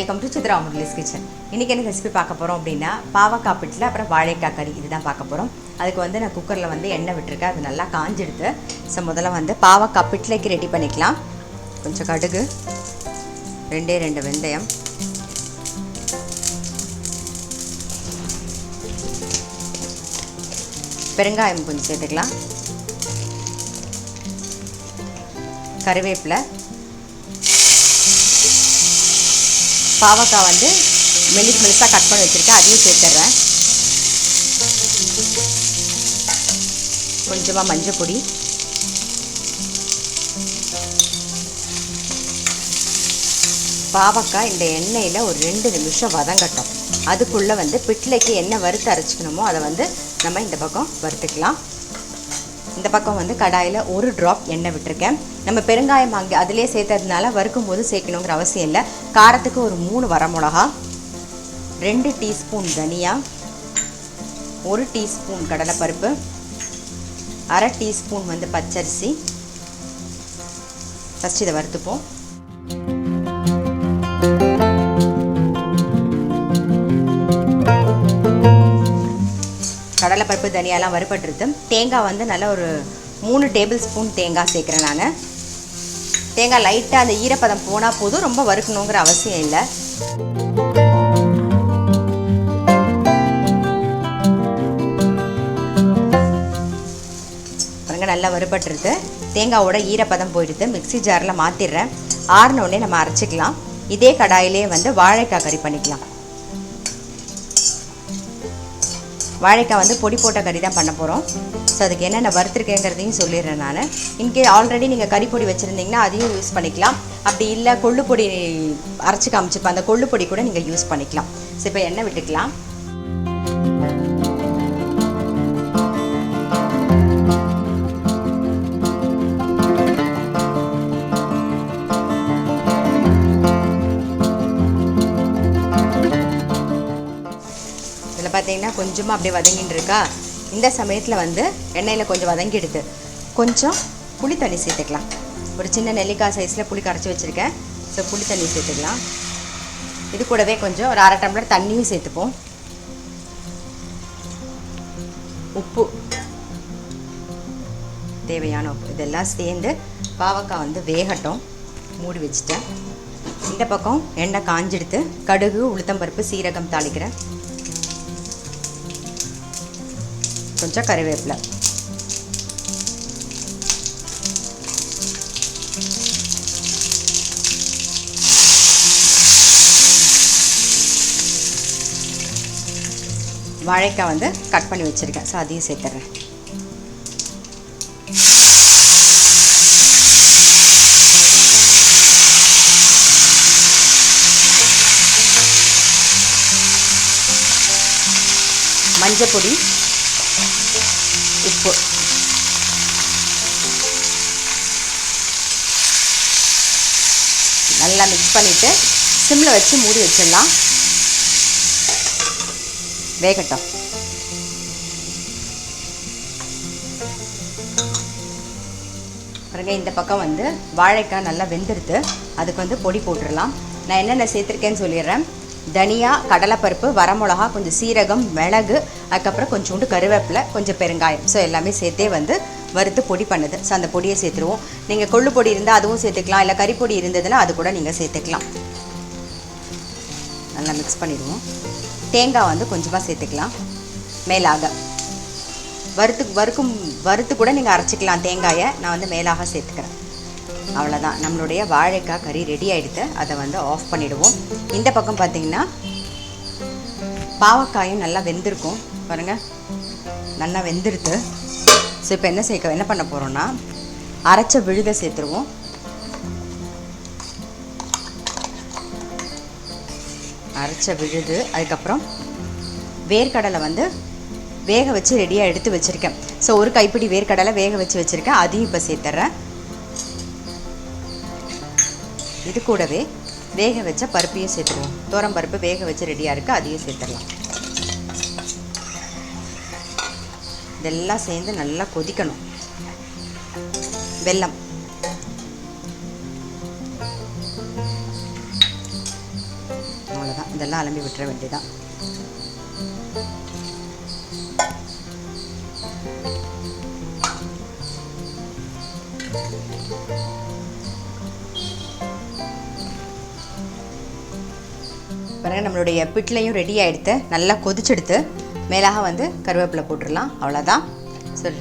Welcome to Chitra Murali's kitchen. இன்றைக்கி என்ன recipe பார்க்க போகிறோம் அப்படின்னா பாவக்காய் பிட்ல அப்புறம் வாழைக்காய் கறி இதுதான் பார்க்க போகிறோம். அதுக்கு வந்து நான் குக்கரில் வந்து எண்ணெய் விட்டுருக்கேன், அது நல்லா காஞ்சிடுது. ஸோ முதல்ல வந்து பாவக்காய் பிட்லைக்கு ரெடி பண்ணிக்கலாம். கொஞ்சம் கடுகு, 2 வெந்தயம், பெருங்காயம் கொஞ்சம் சேர்த்துக்கலாம், கருவேப்பிலை, பாவக்காய் வந்து மெலிசாக கட் பண்ணி வச்சுருக்கேன், அதையும் சேர்த்துட்றேன். கொஞ்சமாக மஞ்சள் பொடி, பாவக்காய் இந்த எண்ணெயில் ஒரு 2 நிமிஷம் வதங்கட்டும். அதுக்குள்ளே வந்து பிட்லைக்கு என்ன வறுத்து அரைச்சிக்கணுமோ அதை வந்து நம்ம இந்த பக்கம் வறுத்துக்கலாம். இந்த பக்கம் வந்து கடாயில் 1 ட்ராப் எண்ணெய் விட்டுருக்கேன். நம்ம பெருங்காயம் அங்கே அதிலே சேர்த்ததுனால வறுக்கும் போது சேர்க்கணுங்கிற அவசியம் இல்லை. காரத்துக்கு ஒரு 3 வரமிளகா, 2 டீஸ்பூன் தனியா, 1 டீஸ்பூன் கடலைப்பருப்பு, 1/2 டீஸ்பூன் வந்து பச்சரிசி. ஃபஸ்ட் இதை வறுத்துப்போம். கடலைப்பருப்பு தனியாலாம் வறுபட்டுருது. தேங்காய் வந்து நல்லா ஒரு 3 டேபிள் ஸ்பூன் தேங்காய் சேர்க்குறேன் நான். தேங்காய் லைட்டாக அந்த ஈரப்பதம் போனால் போதும், ரொம்ப வறுக்கணுங்கிற அவசியம் இல்லை. பாருங்க நல்லா வறுபட்டுருது. தேங்காயோட ஈரப்பதம் போயிடுது. மிக்சி ஜாரில் மாற்றிடுறேன். ஆறினோடனே நம்ம அரைச்சிக்கலாம். இதே கடாயிலே வந்து வாழைக்காய் கறி பண்ணிக்கலாம். வாழைக்காய் வந்து பொடி போட்ட கறி தான் பண்ண போகிறோம். ஸோ அதுக்கு என்னென்ன வறுத்துருக்கேங்கிறதையும் சொல்லிடுறேன் நான். இன்கே ஆல்ரெடி நீங்கள் கறி பொடி வச்சுருந்தீங்கன்னா அதையும் யூஸ் பண்ணிக்கலாம். அப்படி இல்லை கொள்ளு பொடி அரைச்சி காமிச்சிருப்பேன், அந்த கொள்ளு பொடி கூட நீங்கள் யூஸ் பண்ணிக்கலாம். ஸோ இப்போ எண்ணெய் விட்டுக்கலாம். பார்த்தீங்கன்னா கொஞ்சமாக அப்படியே வதங்கிட்டு இருக்கா. இந்த சமயத்தில் வந்து எண்ணெயில் கொஞ்சம் வதங்கிடுது. கொஞ்சம் புளி தண்ணி சேர்த்துக்கலாம். ஒரு சின்ன நெல்லிக்காய் சைஸில் புளி கரைச்சி வச்சுருக்கேன். ஸோ புளி தண்ணி சேர்த்துக்கலாம். இது கூடவே கொஞ்சம் ஒரு 1/2 டம்ளர் தண்ணியும் சேர்த்துப்போம். உப்பு, தேவையான உப்பு, இதெல்லாம் சேர்ந்து பாவக்காய் வந்து வேகட்டும். மூடி வச்சுட்டேன். இந்த பக்கம் எண்ணெய் காஞ்சிடுத்து. கடுகு, உளுத்தம்பருப்பு, சீரகம் தாளிக்கிறேன். கொஞ்சம் கருவேப்பிலை, வாழைக்காய் வந்து கட் பண்ணி வச்சுருக்கேன். ஸோ அதையும் சேர்த்துறேன். மஞ்சள் பொடி, உப்பு, நல்லா மிக்ஸ் பண்ணிவிட்டு சிம்மில் வச்சு மூடி வச்சிடலாம். வேகட்டும். பாருங்க இந்த பக்கம் வந்து வாழைக்காய் நல்லா வெந்துடுது. அதுக்கு வந்து பொடி போட்டுடலாம். நான் என்னென்ன சேர்த்துருக்கேன்னு சொல்லிடுறேன். தனியா, கடலைப்பருப்பு, வரமிளகா, கொஞ்சம் சீரகம், மிளகு, அதுக்கப்புறம் கொஞ்சோண்டு கருவேப்பிலை, கொஞ்சம் பெருங்காயம். ஸோ எல்லாமே சேர்த்தே வந்து வறுத்து பொடி பண்ணுது. ஸோ அந்த பொடியை சேர்த்துருவோம். நீங்கள் கொள்ளு பொடி இருந்தால் அதுவும் சேர்த்துக்கலாம், இல்லை கறி பொடி இருந்ததுன்னா அது கூட நீங்கள் சேர்த்துக்கலாம். நல்லா மிக்ஸ் பண்ணிடுவோம். தேங்காய் வந்து கொஞ்சமாக சேர்த்துக்கலாம் மேலாக. வறுத்து கூட நீங்கள் அரைச்சிக்கலாம் தேங்காயை. நான் வந்து மேலாக சேர்த்துக்கிறேன். அவ்வளோதான், நம்மளுடைய வாழைக்காய் கறி ரெடி ஆகிடுது. அதை வந்து ஆஃப் பண்ணிவிடுவோம். இந்த பக்கம் பார்த்திங்கன்னா பாவக்காயும் நல்லா வெந்திருக்கும். பாருங்கள் நல்லா வெந்துடுது. ஸோ இப்போ என்ன பண்ண போகிறோன்னா அரைச்ச விழுதை சேர்த்துருவோம். அரைச்ச விழுது, அதுக்கப்புறம் வேர்க்கடலை வந்து வேக வச்சு ரெடியாக எடுத்து வச்சுருக்கேன். ஸோ ஒரு கைப்பிடி வேர்க்கடலை வேக வச்சு வச்சுருக்கேன், அதையும் இப்போ சேர்த்துட்றேன். இது கூடவே வேக வச்ச பருப்பையும் சேர்த்துருவோம். தோரம் பருப்பு வேக வச்சு ரெடியாக இருக்குது, அதையும் சேர்த்துடலாம். இதெல்லாம் சேர்ந்து நல்லா கொதிக்கணும். வெல்லம், இதெல்லாம் அலம்பி விட்டுற வேண்டியதான். பாருங்கள், நம்மளுடைய பிட்லையும் ரெடி ஆகிடுத்து. நல்லா கொதிச்செடுத்து மேலாக வந்து கருவேப்பிலை போட்டுடலாம். அவ்வளோதான். சரி,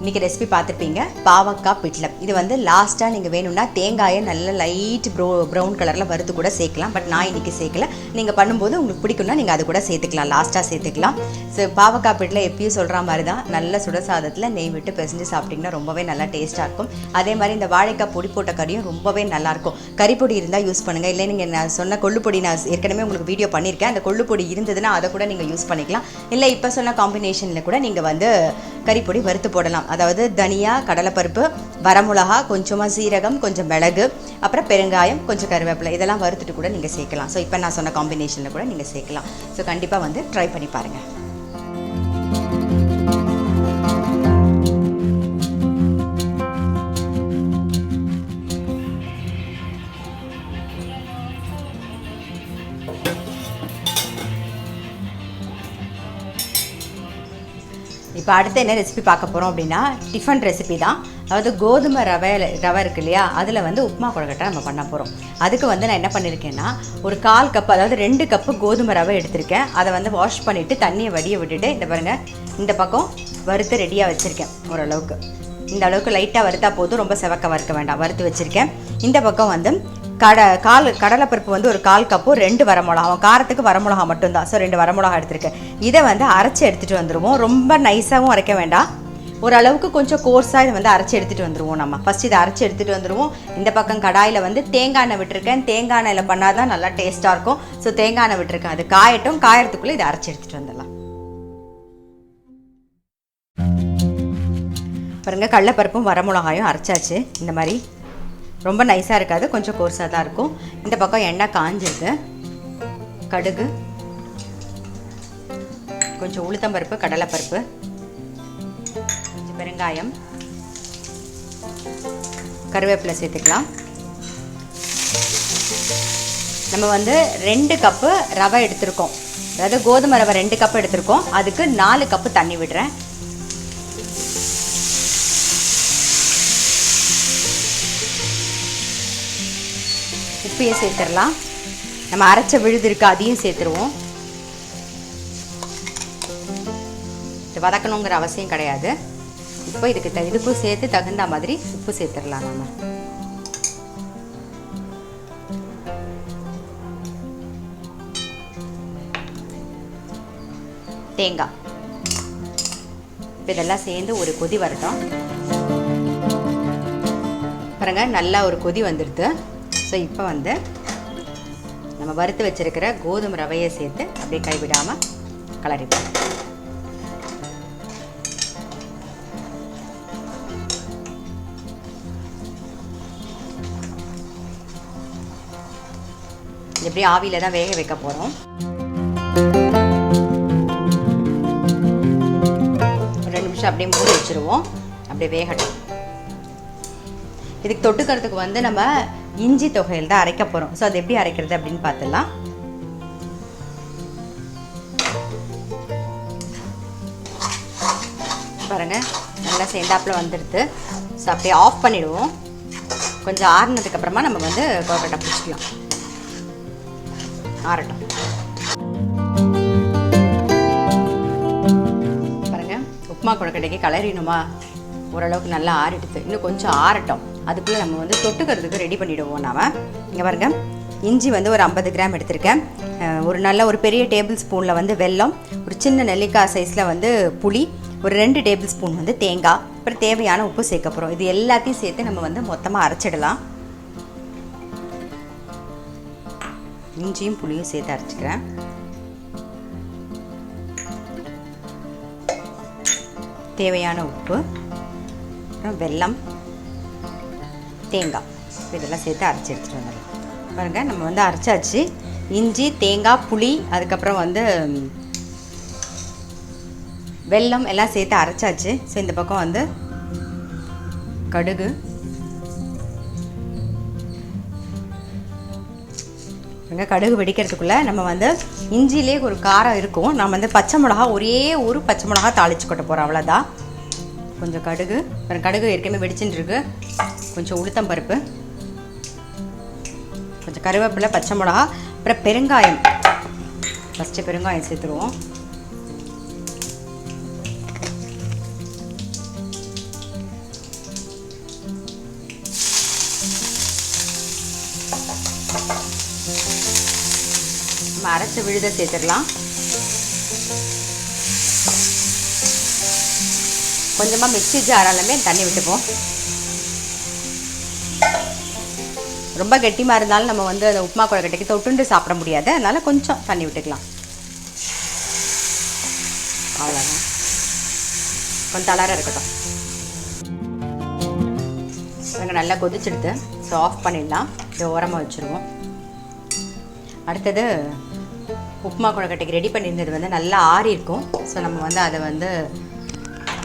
இன்றைக்கி ரெசிபி பார்த்துருப்பீங்க, பாவக்காய் பிட்லம். இது வந்து லாஸ்ட்டாக நீங்கள் வேணும்னா தேங்காயை நல்ல லைட் ப்ரௌன் கலரில் வறுத்து கூட சேர்க்கலாம். பட் நான் இன்றைக்கி சேர்க்கல. நீங்கள் பண்ணும்போது உங்களுக்கு பிடிக்கும்னா நீங்கள் அது கூட சேர்த்துக்கலாம், லாஸ்ட்டாக சேர்த்துக்கலாம். ஸோ பாவக்காய் பிட்ல எப்பயும் சொல்கிற மாதிரி தான், நல்ல சுடசாதத்தில் நெய் விட்டு பிசைஞ்சு சாப்பிட்டிங்கன்னா ரொம்பவே நல்லா டேஸ்ட்டாக இருக்கும். அதே மாதிரி இந்த வாழைக்காய் பொடி போட்ட கறியும் ரொம்பவே நல்லாயிருக்கும். கறிப்பொடி இருந்தால் யூஸ் பண்ணுங்கள். இல்லை நீங்கள் நான் சொன்ன கொள்ளு பொடி நான் ஏற்கனவே உங்களுக்கு வீடியோ பண்ணியிருக்கேன். அந்த கொள்ளு பொடி இருந்ததுன்னா அதை கூட நீங்கள் யூஸ் பண்ணிக்கலாம். இல்லை இப்போ சொன்ன காம்பினேஷனில் கூட நீங்கள் வந்து கறிப்பொடி வறுத்து போடலாம். அதாவது தனியா, கடலைப்பருப்பு, வரமிளகா, கொஞ்சமாக சீரகம், கொஞ்சம் மிளகு, அப்புறம் பெருங்காயம், கொஞ்சம் கருவேப்பிலை, இதெல்லாம் வறுத்துட்டு கூட நீங்கள் சேர்க்கலாம். ஸோ இப்போ நான் சொன்ன காம்பினேஷனில் கூட நீங்கள் சேர்க்கலாம். ஸோ கண்டிப்பாக வந்து ட்ரை பண்ணி பாருங்கள். இப்போ அடுத்து என்ன ரெசிபி பார்க்க போகிறோம் அப்படின்னா, டிஃபன் ரெசிபி தான். அதாவது கோதுமை ரவை இருக்கு இல்லையா, அதில் வந்து உப்புமா கொழுக்கட்டை நம்ம பண்ண போகிறோம். அதுக்கு வந்து நான் என்ன பண்ணியிருக்கேன்னா, ஒரு 1/4 கப்பு, அதாவது 2 கப்பு கோதுமை ரவை எடுத்திருக்கேன். அதை வந்து வாஷ் பண்ணிவிட்டு தண்ணியை வடிய விட்டுட்டு, இந்த பாருங்கள், இந்த பக்கம் வறுத்து ரெடியாக வச்சுருக்கேன். ஓரளவுக்கு இந்த அளவுக்கு லைட்டாக வறுத்தா போதும், ரொம்ப செவக்க வறுக்க வேண்டாம். வறுத்து வச்சுருக்கேன். இந்த பக்கம் வந்து கடலைப்பருப்பு வந்து ஒரு 1/4 கப்பு, 2 வரமிளகா, காரத்துக்கு வரமிளகா மட்டும்தான். ஸோ 2 வரமிளகா எடுத்திருக்கேன். இதை வந்து அரைச்சி எடுத்துகிட்டு வந்துடுவோம். ரொம்ப நைஸாகவும் அரைக்க வேண்டாம், ஓரளவுக்கு கொஞ்சம் கோர்ஸாக இதை வந்து அரைச்சி எடுத்துகிட்டு வந்துடுவோம். நம்ம ஃபஸ்ட் இதை அரைச்சி எடுத்துகிட்டு வந்துடுவோம். இந்த பக்கம் கடாயில் வந்து தேங்காய் எண்ணெய் விட்டுருக்கேன். தேங்காய் எண்ணெயில் பண்ணால் தான் நல்லா டேஸ்ட்டாக இருக்கும். ஸோ தேங்காய் எண்ணெய் விட்டுருக்கேன். அது காயட்டும். காயறதுக்குள்ளே இதை அரைச்சி எடுத்துகிட்டு வந்துடலாம். பாருங்கள், கடலைப்பருப்பும் வரமிளகாயும் அரைச்சாச்சு. இந்த மாதிரி ரொம்ப நைஸாக இருக்காது, கொஞ்சம் கோர்ஸாக தான் இருக்கும். இந்த பக்கம் எண்ணெய் காஞ்சிருக்கு. கடுகு, கொஞ்சம் உளுத்தம்பருப்பு, கடலைப்பருப்பு, கொஞ்சம் பெருங்காயம், கருவேப்பிலை சேர்த்துக்கலாம். நம்ம வந்து 2 கப்பு ரவை எடுத்திருக்கோம். அதாவது கோதுமை ரவை 2 கப்பு எடுத்திருக்கோம். அதுக்கு 4 கப்பு தண்ணி விடுறேன். உப்பையும் சேர்த்துடலாம். நம்ம அரைச்ச விழுது இருக்கு, அதையும் சேர்த்துருவோம். இது வதக்கணுங்கிற அவசியம் கிடையாது. இப்போ இதுக்கும் சேர்த்து தகுந்த மாதிரி உப்பு சேர்த்துடலாம். நம்ம தேங்காய், இப்போ இதெல்லாம் சேர்ந்து ஒரு கொதி வரட்டும். பாருங்க, நல்லா ஒரு கொதி வந்துடுது. ஸோ இப்போ வந்து நம்ம வறுத்து வச்சுருக்கிற கோதுமை ரவையை சேர்த்து அப்படியே கைவிடாமல் கலரிப்போம். எப்படி ஆவியில் தான் வேக வைக்க போகிறோம். ஒரு 2 நிமிஷம் அப்படியே மூடி வச்சுருவோம். அப்படியே வேகட்டும். இதுக்கு தொட்டுக்கிறதுக்கு வந்து நம்ம இஞ்சி தொகையில் தான் அரைக்க போகிறோம். ஸோ அது எப்படி அரைக்கிறது அப்படின்னு பார்த்துடலாம். பாருங்கள், நல்லா சேர்ந்தாப்பில் வந்துடுது. ஸோ அப்படியே ஆஃப் பண்ணிவிடுவோம். கொஞ்சம் ஆறுனதுக்கப்புறமா நம்ம வந்து கொழுக்கட்டை பிடிச்சிக்கலாம். ஆறட்டும். பாருங்கள், உப்புமா கொழுக்கட்டைக்கு கலரினுமா ஓரளவுக்கு நல்லா ஆறிடுது. இன்னும் கொஞ்சம் ஆறட்டும். அதுக்குள்ளே நம்ம வந்து தொட்டுக்கிறதுக்கு ரெடி பண்ணிவிடுவோம். நாம் இங்கே பாருங்கள், இஞ்சி வந்து ஒரு 50 கிராம் எடுத்திருக்கேன். ஒரு பெரிய டேபிள் ஸ்பூனில் வந்து வெல்லம், ஒரு சின்ன நெல்லிக்காய் சைஸில் வந்து புளி, ஒரு 2 டேபிள் ஸ்பூன் வந்து தேங்காய், அப்புறம் தேவையான உப்பு சேர்க்க போகிறோம். இது எல்லாத்தையும் சேர்த்து நம்ம வந்து மொத்தமாக அரைச்சிடலாம். இஞ்சியும் புளியும் சேர்த்து அரைச்சிக்கிறேன். தேவையான உப்பு, அப்புறம் வெல்லம், தேங்காய், இதெல்லாம் சேர்த்து அரைச்சி எடுத்துகிட்டு வந்துடலாம். பாருங்கள், நம்ம வந்து அரைச்சாச்சு. இஞ்சி, தேங்காய், புளி, அதுக்கப்புறம் வந்து வெல்லம் எல்லாம் சேர்த்து அரைச்சாச்சு. ஸோ இந்த பக்கம் வந்து கடுகு, பாருங்கள் கடுகு வெடிக்கிறதுக்குள்ளே நம்ம வந்து இஞ்சிலே ஒரு காரம் இருக்கும். நம்ம வந்து பச்சை மிளகா ஒரே ஒரு பச்சை மிளகா தாளிச்சு கொட்ட போகிறோம், அவ்வளோதான். கொஞ்சம் கடுகு, கடுகு ஏற்கனவே வெடிச்சுட்டு இருக்கு. கொஞ்சம் உளுத்தம் பருப்பு, கொஞ்சம் கருவேப்பிலை, பச்சை மிளகா, அப்புறம் பெருங்காயம். ஃபஸ்ட்டு பெருங்காயம் சேர்த்துருவோம். நம்ம அரைச்ச விழுதை சேர்த்துடலாம். கொஞ்சமாக மிக்ஸி ஜாராலுமே தண்ணி விட்டுப்போம். ரொம்ப கெட்டிமாக இருந்தாலும் நம்ம வந்து அந்த உப்புமா கொழுக்கட்டைக்கு தொட்டுண்டு சாப்பிட முடியாது, அதனால் கொஞ்சம் தண்ணி விட்டுக்கலாம். அவ்வளோதான், கொஞ்சம் தளர இருக்கட்டும். நாங்கள் நல்லா கொதிச்சுடுது. ஸோ ஆஃப் பண்ணிடலாம். இதை ஓரமாக வச்சுருவோம். அடுத்தது உப்புமா கொழுக்கட்டைக்கு ரெடி பண்ணியிருந்தது வந்து நல்லா ஆறி இருக்கும். ஸோ நம்ம வந்து அதை வந்து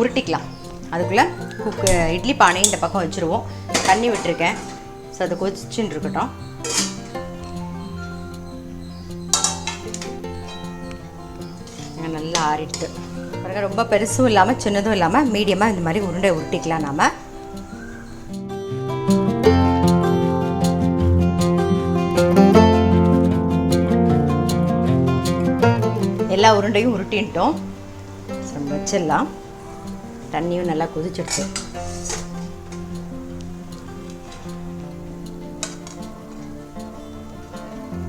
உருட்டிக்கலாம். அதுக்குள்ளே இட்லி பானையும் இந்த பக்கம் வச்சுருவோம். தண்ணி விட்டுருக்கேன். ஸோ அதை கொதிச்சுன்னு இருக்கட்டும். நல்லா ஆறிடுது பாருங்க. ரொம்ப பெருசும் இல்லாமல் சின்னதும் இல்லாமல் மீடியமாக இந்த மாதிரி உருண்டை உருட்டிக்கலாம். நாம் எல்லா உருண்டையும் உருட்டின்ட்டோம். நம்ம வச்சிடலாம். தண்ணியும் நல்லா கொதிச்சிடுச்சு.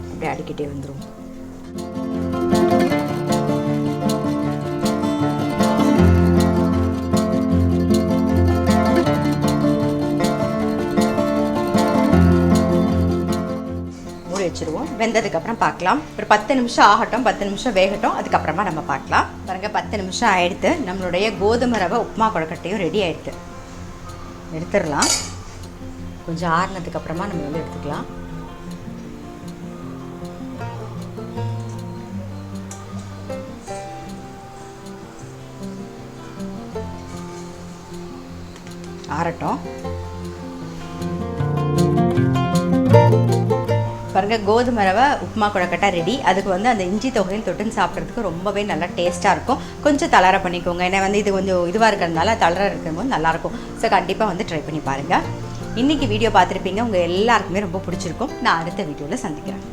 அப்படியே அடிக்கிட்டே வந்துடும். வச்சுருவோம். வெந்ததுக்கப்புறம் பார்க்கலாம். ஒரு 10 நிமிஷம் ஆகட்டும், 10 நிமிஷம் வேகட்டும், அதுக்கப்புறமா நம்ம பார்க்கலாம். பாருங்க 10 நிமிஷம் ஆயிடுத்து. நம்மளுடைய கோதுமை ரவை உப்புமா கொழுக்கட்டையும் ரெடி ஆயிடுது. எடுத்துடலாம். கொஞ்சம் ஆறுனதுக்கு அப்புறமா நம்ம வந்து எடுத்துக்கலாம். ஆறட்டும். பாருங்கள் கோதுமை ரவை உப்புமா கொழுக்கட்டை ரெடி. அதுக்கு வந்து அந்த இஞ்சி தொகையில் தொட்டுன்னு சாப்பிட்றதுக்கு ரொம்பவே நல்லா டேஸ்ட்டாக இருக்கும். கொஞ்சம் தளர பண்ணிக்கோங்க. ஏன்னா வந்து இது கொஞ்சம் இதுவாக இருக்கிறதுனால தளர இருக்கும்போது நல்லாயிருக்கும். ஸோ கண்டிப்பாக வந்து ட்ரை பண்ணி பாருங்கள். இன்றைக்கி வீடியோ பார்த்துருப்பீங்க. உங்கள் எல்லாருக்குமே ரொம்ப பிடிச்சிருக்கும். நான் அடுத்த வீடியோவில் சந்திக்கிறேன்.